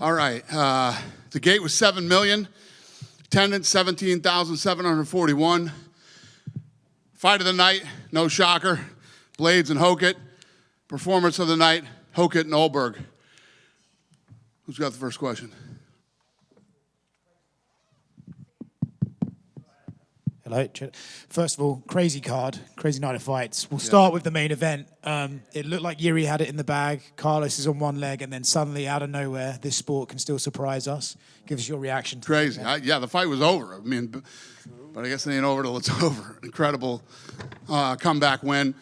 All right. The gate was 7 million. Attendance 17,741. Fight of the night, no shocker. Blaydes and Hokit. Performance of the night, Hokit and Ulberg. Who's got the first question? Hello. First of all, crazy card, crazy night of fights. We'll start with the main event. It looked like Jiri had it in the bag. Carlos is on one leg, and then suddenly, out of nowhere, this sport can still surprise us. Give us your reaction to Crazy. that. Yeah, the fight was over. I mean, but I guess it ain't over till it's over. Incredible comeback win.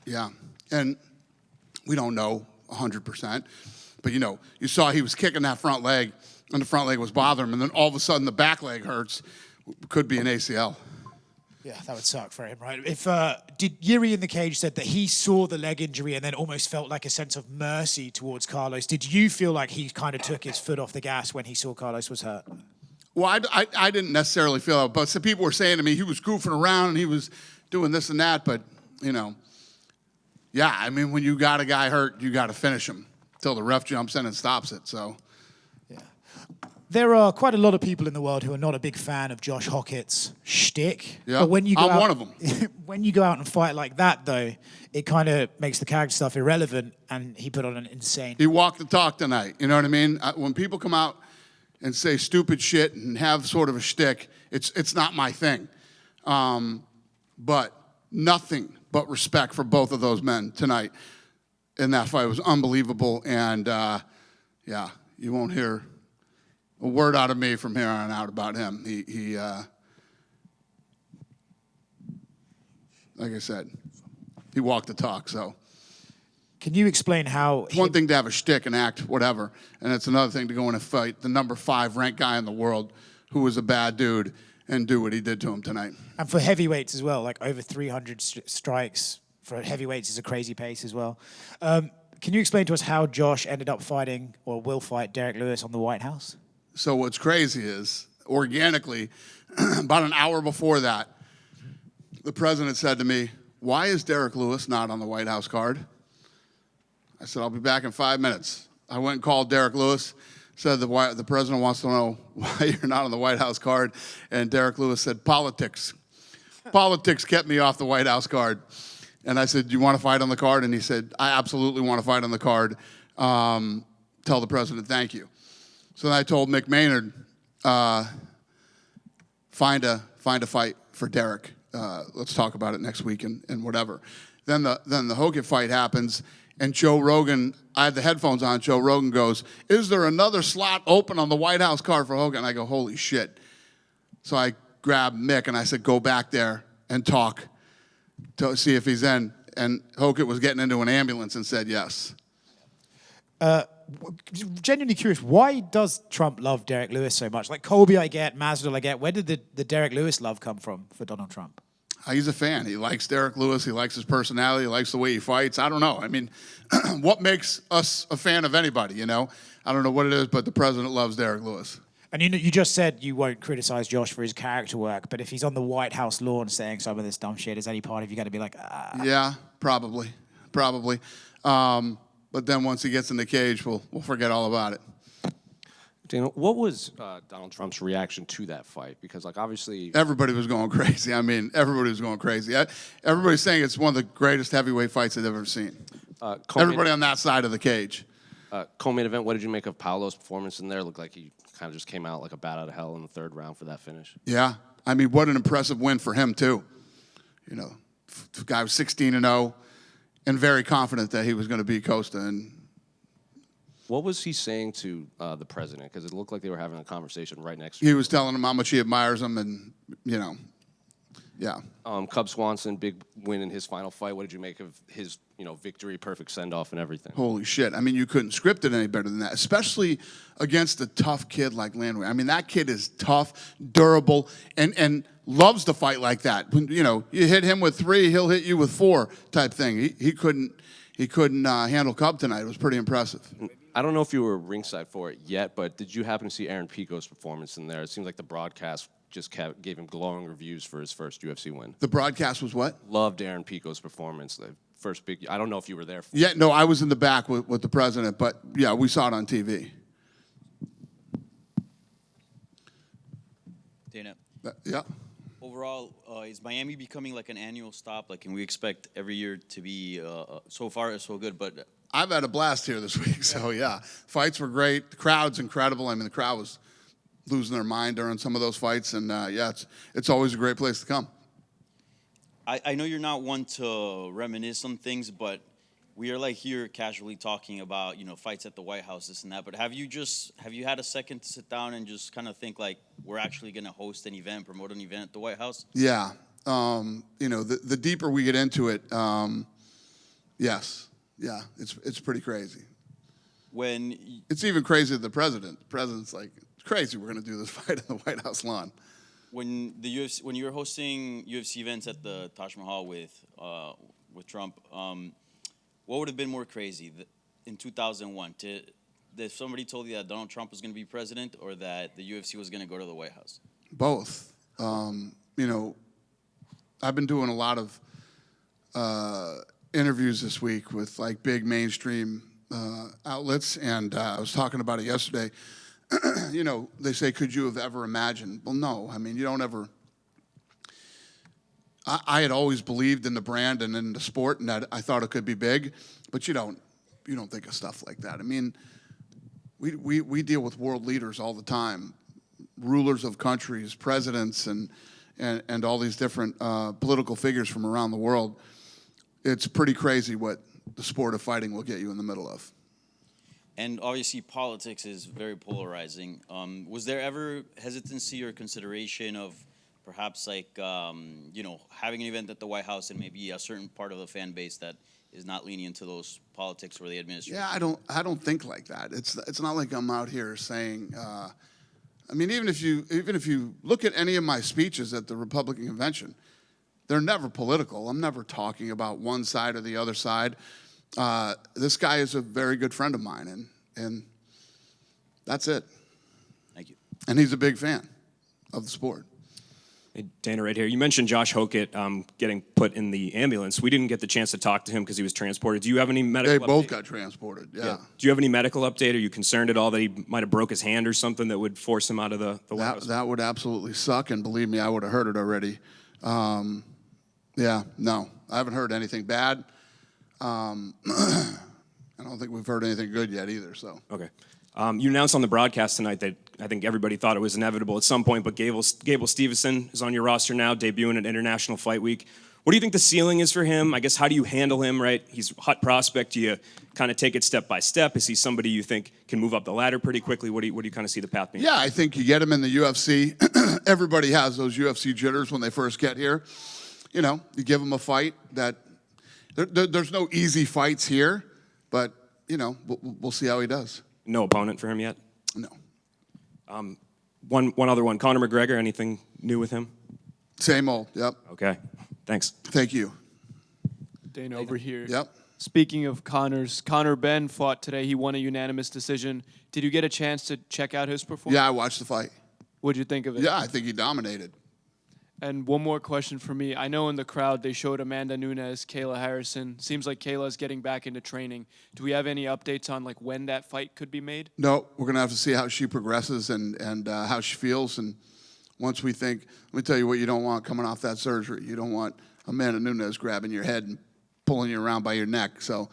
Yeah, and we don't know 100%, but you saw he was kicking that front leg, and the front leg was bothering him, and then all of a sudden the back leg hurts. Could be an ACL. Yeah, that would suck for him, right? Did Jiri in the cage said that he saw the leg injury and then almost felt like a sense of mercy towards Carlos? Did you feel like he kind of took his foot off the gas when he saw Carlos was hurt? Well, I didn't necessarily feel it, but some people were saying to me he was goofing around and he was doing this and that, but, yeah, I mean, when you got a guy hurt, you got to finish him till the ref jumps in and stops it, so. Yeah. There are quite a lot of people in the world who are not a big fan of Josh Hokit's shtick. Yeah, but when you go I'm one of them. When you go out and fight like that, though, it kind of makes the character stuff irrelevant, and he put on an insane... He walked the talk tonight, you know what I mean? When people come out and say stupid shit and have sort of a shtick, it's not my thing. But nothing but respect for both of those men tonight in that fight. It was unbelievable, and yeah, you won't hear a word out of me from here on out about him. He like I said, he walked the talk, so. Can you explain how... It's one thing to have a shtick and act whatever, and it's another thing to go in and fight the number 5 ranked guy in the world who was a bad dude and do what he did to him tonight. And for heavyweights as well, like over 300 strikes for heavyweights is a crazy pace as well. Can you explain to us how Josh ended up fighting or will fight Derek Lewis on the White House? So what's crazy is, organically, about an hour before that, the president said to me, "Why is Derek Lewis not on the White House card?" I said, "I'll be back in 5 minutes." I went and called Derek Lewis, said the president wants to know why you're not on the White House card, and Derek Lewis said, "Politics." Politics kept me off the White House card. And I said, "Do you want to fight on the card?" And he said, "I absolutely want to fight on the card. Tell the president thank you." So then I told Mick Maynard, find a fight for Derek. Let's talk about it next week and whatever. Then the Hokit fight happens, and Joe Rogan, I had the headphones on, Joe Rogan goes, "Is there another slot open on the White House card for Hokit?" And I go, "Holy shit." So I grabbed Mick and I said, "Go back there and talk to see if he's in." And Hokit was getting into an ambulance and said yes. Genuinely curious, why does Trump love Derek Lewis so much? Like Colby I get, Masvidal I get. Where did the Derek Lewis love come from for Donald Trump? He's a fan. He likes Derek Lewis. He likes his personality. He likes the way he fights. I don't know. I mean, what makes us a fan of anybody, I don't know what it is, but the president loves Derek Lewis. And you just said you won't criticize Josh for his character work, but if he's on the White House lawn saying some of this dumb shit, is any part of you going to be like, ah? Yeah, probably. But then once he gets in the cage, we'll forget all about it. Daniel, what was Donald Trump's reaction to that fight? Because, obviously... Everybody was going crazy. I mean, everybody was going crazy. Everybody's saying it's one of the greatest heavyweight fights they've ever seen. Everybody on that side of the cage. Co-main event, what did you make of Paolo's performance in there? Looked like he kind of just came out like a bat out of hell in the 3rd round for that finish. Yeah. I mean, what an impressive win for him, too. The guy was 16-0 and very confident that he was going to beat Costa. And what was he saying to the president? Because it looked like they were having a conversation right next to him. He was telling him how much he admires him and, yeah. Cub Swanson, big win in his final fight. What did you make of his, victory, perfect send-off and everything? Holy shit. I mean, you couldn't script it any better than that, especially against a tough kid like Landwehr. I mean, that kid is tough, durable, and loves to fight like that. When, you hit him with 3, he'll hit you with 4 type thing. He couldn't handle Cub tonight. It was pretty impressive. I don't know if you were ringside for it yet, but did you happen to see Aaron Pico's performance in there? It seems like the broadcast just gave him glowing reviews for his first UFC win. The broadcast was what? Loved Aaron Pico's performance. first big. I don't know if you were there. Yeah, no, I was in the back with the president, but yeah, we saw it on TV. Dana, Yeah. overall, is Miami becoming like an annual stop? Like, can we expect every year to be so far so good? But I've had a blast here this week, so yeah. Fights were great. The crowd's incredible. I mean, the crowd was losing their mind during some of those fights, and yeah, it's always a great place to come. I know you're not one to reminisce on things, but we are like here casually talking about, fights at the White House, this and that. But have you had a second to sit down and just kind of think like we're actually going to host an event, promote an event at the White House? Yeah. The deeper we get into it, yes. Yeah, it's pretty crazy. It's even crazy to the president. The president's like, it's crazy we're going to do this fight on the White House lawn. When you were hosting UFC events at the Taj Mahal with Trump, what would have been more crazy in 2001? If somebody told you that Donald Trump was going to be president or that the UFC was going to go to the White House? Both. I've been doing a lot of interviews this week with like big mainstream outlets, and I was talking about it yesterday. They say, could you have ever imagined? Well, no. I mean, you don't ever. I had always believed in the brand and in the sport, and that I thought it could be big, but you don't think of stuff like that. I mean, we deal with world leaders all the time, rulers of countries, presidents, and all these different political figures from around the world. It's pretty crazy what the sport of fighting will get you in the middle of. And obviously, politics is very polarizing. Was there ever hesitancy or consideration of perhaps like, having an event at the White House and maybe a certain part of the fan base that is not leaning into those politics or the administration? Yeah, I don't think like that. It's not like I'm out here saying. I mean, even if you look at any of my speeches at the Republican convention, they're never political. I'm never talking about one side or the other side. This guy is a very good friend of mine, and that's it. Thank you. And he's a big fan of the sport. Hey, Dana, right here. You mentioned Josh Hokit getting put in the ambulance. We didn't get the chance to talk to him because he was transported. Do you have any medical They both update? got transported, yeah. Do you have any medical update? Are you concerned at all that he might have broke his hand or something that would force him out of the White House? That would absolutely suck, and believe me, I would have heard it already. Yeah, no, I haven't heard anything bad. I don't think we've heard anything good yet either, so. Okay. You announced on the broadcast tonight that I think everybody thought it was inevitable at some point, but Gable Stevenson is on your roster now, debuting at International Fight Week. What do you think the ceiling is for him? I guess, how do you handle him, right? He's a hot prospect. Do you kind of take it step by step? Is he somebody you think can move up the ladder pretty quickly? What do you kind of see the path being? Yeah, I think you get him in the UFC. Everybody has those UFC jitters when they first get here. You give them a fight that there's no easy fights here, but, we'll see how he does. No opponent for him yet? No. One other one. Conor McGregor, anything new with him? Same old, yep. Okay, thanks. Thank you. Dana over here. Yep. Speaking of Conor Ben fought today. He won a unanimous decision. Did you get a chance to check out his performance? Yeah, I watched the fight. What'd you think of it? Yeah, I think he dominated. And one more question for me. I know in the crowd they showed Amanda Nunes, Kayla Harrison. Seems like Kayla's getting back into training. Do we have any updates on like when that fight could be made? No, we're going to have to see how she progresses and how she feels. And once we think, let me tell you what you don't want coming off that surgery. You don't want Amanda Nunes grabbing your head and pulling you around by your neck. So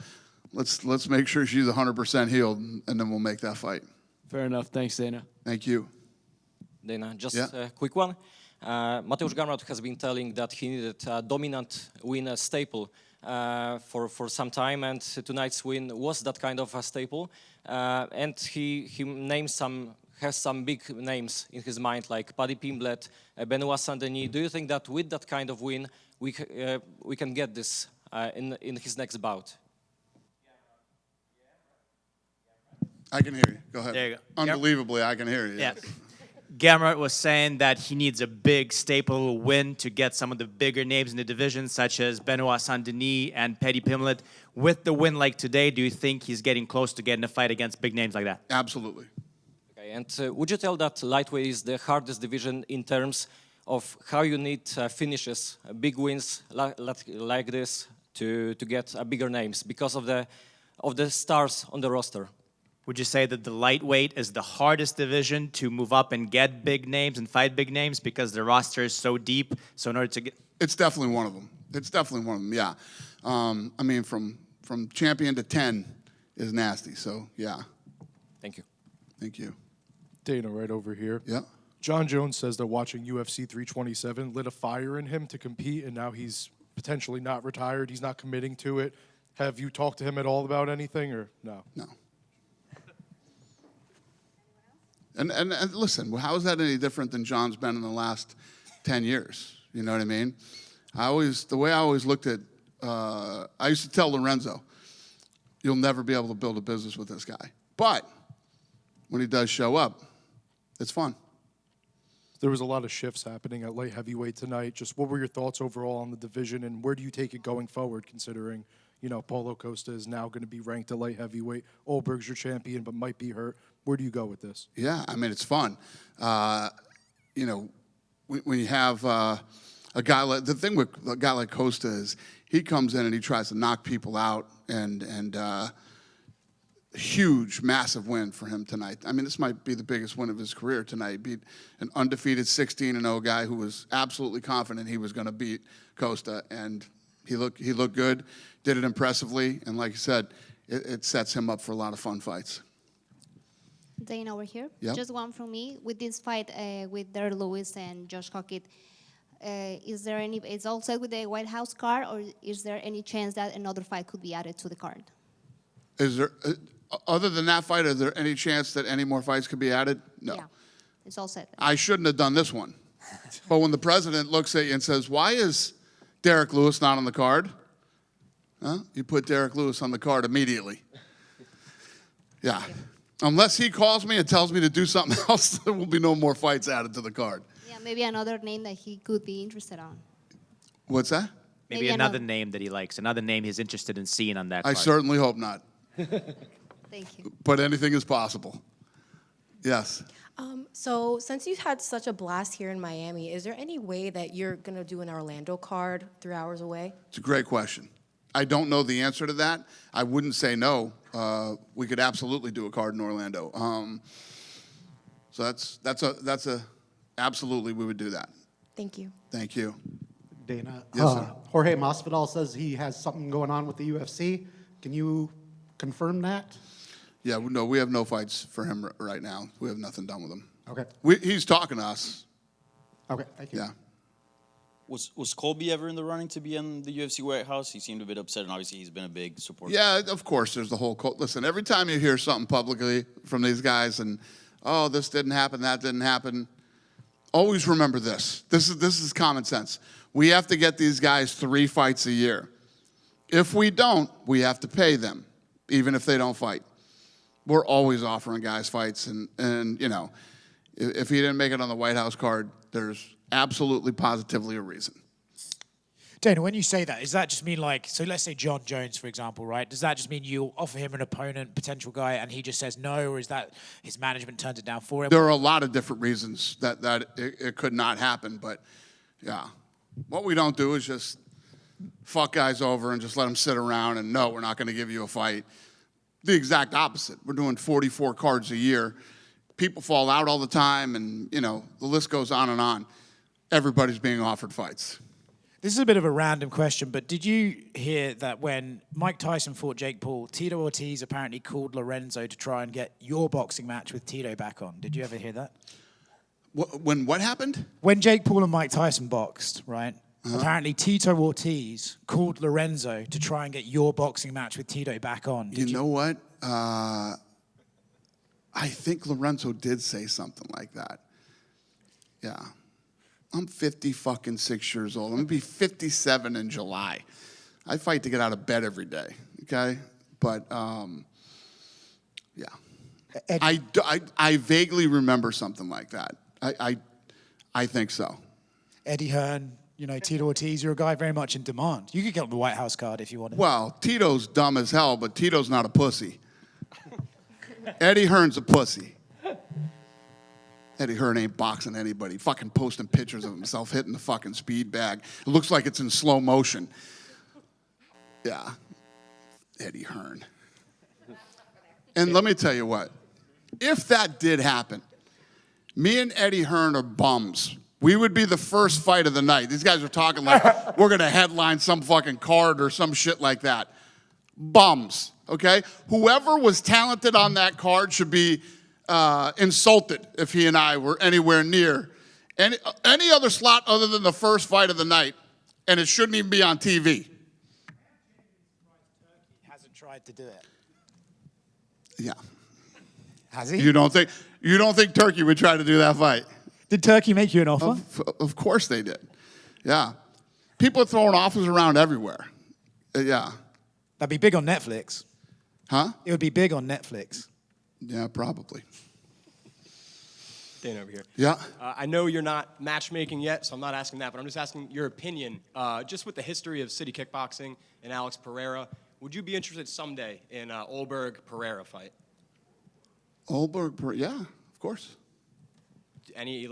let's make sure she's 100% healed, and then we'll make that fight. Fair enough. Thanks, Dana. Thank you. Dana, just Yeah. a quick one. Mateusz Gamrot has been telling that he needed a dominant win, a staple, for some time, and tonight's win was that kind of a staple. And he has some big names in his mind, like Paddy Pimblett, Benoit Saint-Denis. Do you think that with that kind of win, we can get this in his next bout? I can hear you. Go ahead. There you go. Unbelievably, I can hear you. Yeah. Gamrot was saying that he needs a big staple win to get some of the bigger names in the division, such as Benoit Saint-Denis and Paddy Pimblett. With the win like today, do you think he's getting close to getting a fight against big names like that? Absolutely. Okay, and would you tell that lightweight is the hardest division in terms of how you need finishes, big wins like this to get bigger names because of the stars on the roster. Would you say that the lightweight is the hardest division to move up and get big names and fight big names because the roster is so deep? So in order to get... It's definitely one of them. It's definitely one of them, yeah. I mean, from champion to 10 is nasty, so yeah. Thank you. Thank you. Dana, right over here. Yeah. John Jones says that watching UFC 327 lit a fire in him to compete, and now he's potentially not retired. He's not committing to it. Have you talked to him at all about anything, or no? No. And listen, how is that any different than John's been in the last 10 years? You know what I mean? The way I always looked at, I used to tell Lorenzo, you'll never be able to build a business with this guy. But when he does show up, it's fun. There was a lot of shifts happening at light heavyweight tonight. Just what were your thoughts overall on the division, and where do you take it going forward, considering, you know, Paulo Costa is now going to be ranked at light heavyweight. Ulberg's your champion, but might be hurt. Where do you go with this? Yeah, I mean, it's fun. You know, when you have a guy like, the thing with a guy like Costa is he comes in and he tries to knock people out, and huge, massive win for him tonight. I mean, this might be the biggest win of his career tonight. He beat an undefeated 16-0 guy who was absolutely confident he was going to beat Costa, and he looked good, did it impressively, and like I said, it sets him up for a lot of fun fights. Dana over here. Yep. Just one from me. With this fight with Derek Lewis and Josh Hokit, is there any, it's all set with the White House card, or is there any chance that another fight could be added to the card? Is there, other than that fight, is there any chance that any more fights could be added? No. Yeah, it's all set. I shouldn't have done this one. But when the president looks at you and says, why is Derek Lewis not on the card? Huh? You put Derek Lewis on the card immediately. Yeah. Unless he calls me and tells me to do something else, there will be no more fights added to the card. Yeah, maybe another name that he could be interested on. What's that? Maybe another name that he likes, another name he's interested in seeing on that I card. certainly hope not. Thank you. But anything is possible. Yes. So since you had such a blast here in Miami, is there any way that you're going to do an Orlando card 3 hours away? It's a great question. I don't know the answer to that. I wouldn't say no. We could absolutely do a card in Orlando. So that's a absolutely we would do that. Thank you. Thank you. Dana. Yes, sir. Jorge Masvidal says he has something going on with the UFC. Can you confirm that? Yeah, no, we have no fights for him right now. We have nothing done with him. Okay. He's talking to us. Okay, thank you. Yeah. Was Colby ever in the running to be in the UFC White House? He seemed a bit upset, and obviously he's been a big supporter. Yeah, of course. There's the whole listen. Every time you hear something publicly from these guys, and oh, this didn't happen, that didn't happen, always remember this. This is common sense. We have to get these guys 3 fights a year. If we don't, we have to pay them, even if they don't fight. We're always offering guys fights, and you know, if he didn't make it on the White House card, there's absolutely positively a reason. Dana, when you say that, does that just mean like, so let's say John Jones, for example, right? Does that just mean you offer him an opponent, potential guy, and he just says no, or is that his management turns it down for him? There are a lot of different reasons that it could not happen, but yeah. What we don't do is just fuck guys over and just let them sit around and no, we're not going to give you a fight. The exact opposite. We're doing 44 cards a year. People fall out all the time, and you know the list goes on and on. Everybody's being offered fights. This is a bit of a random question, but did you hear that when Mike Tyson fought Jake Paul, Tito Ortiz apparently called Lorenzo to try and get your boxing match with Tito back on? Did you ever hear that? When what happened? When Jake Paul and Mike Tyson boxed, right? Apparently Tito Ortiz called Lorenzo to try and get your boxing match with Tito back on. You know what? I think Lorenzo did say something like that. Yeah. I'm 56 years old. I'm going to be 57 in July. I fight to get out of bed every day, okay? But, yeah. I vaguely remember something like that. I think so. Eddie Hearn, you know, Tito Ortiz, you're a guy very much in demand. You could get on the White House card if you wanted. Well, Tito's dumb as hell, but Tito's not a pussy. Eddie Hearn's a pussy. Eddie Hearn ain't boxing anybody. Fucking posting pictures of himself hitting the fucking speed bag. It looks like it's in slow motion. Yeah, Eddie Hearn. And let me tell you what, if that did happen, me and Eddie Hearn are bums. We would be the first fight of the night. These guys are talking like we're gonna headline some fucking card or some shit like that. Bums, okay? Whoever was talented on that card should be insulted if he and I were anywhere near any other slot other than the first fight of the night, and it shouldn't even be on TV. Hasn't tried to do it. Yeah. Has he? You don't think Turkey would try to do that fight? Did Turkey make you an offer? Of course they did. Yeah. People are throwing offers around everywhere. Yeah. That'd be big on Netflix. Huh? It would be big on Netflix. Yeah, probably. Dan over here. Yeah. I know you're not matchmaking yet, so I'm not asking that, but I'm just asking your opinion. Just with the history of City Kickboxing and Alex Pereira, would you be interested someday in Ulberg-Pereira fight? Ulberg, yeah, of course. Any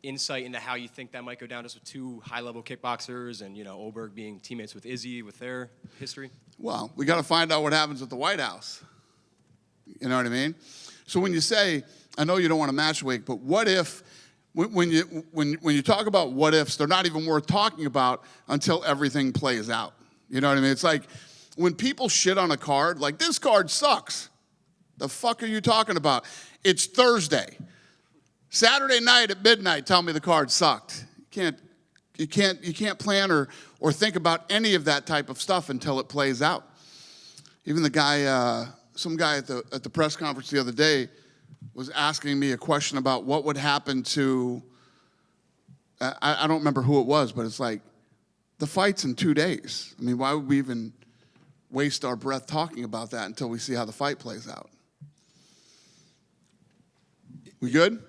insight into how you think that might go down, just with two high-level kickboxers and Ulberg being teammates with Izzy with their history? Well, we got to find out what happens at the White House. You know what I mean? So when you say, I know you don't want to matchmake, but what if, when you talk about what ifs, they're not even worth talking about until everything plays out. You know what I mean? It's like when people shit on a card, like this card sucks. The fuck are you talking about? It's Thursday. Saturday night at midnight, tell me the card sucked. You can't plan or think about any of that type of stuff until it plays out. Even the guy, some guy at the press conference the other day was asking me a question about what would happen to, I don't remember who it was, but it's like, the fight's in 2 days. I mean, why would we even waste our breath talking about that until we see how the fight plays out? We good?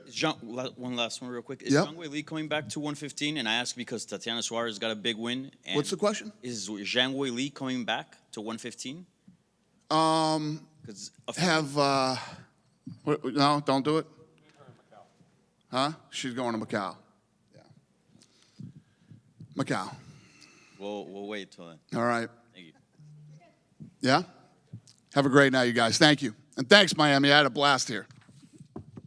One last one real quick. Is Yep. Zhang Weili coming back to 115? And I ask because Tatiana Suarez got a big win. And What's the question? Is Zhang Weili coming back to 115? No, don't do it. Huh? She's going to Macau. Yeah. Macau. We'll wait till then. All right. Thank you. Yeah? Have a great night, you guys. Thank you. And thanks, Miami. I had a blast here.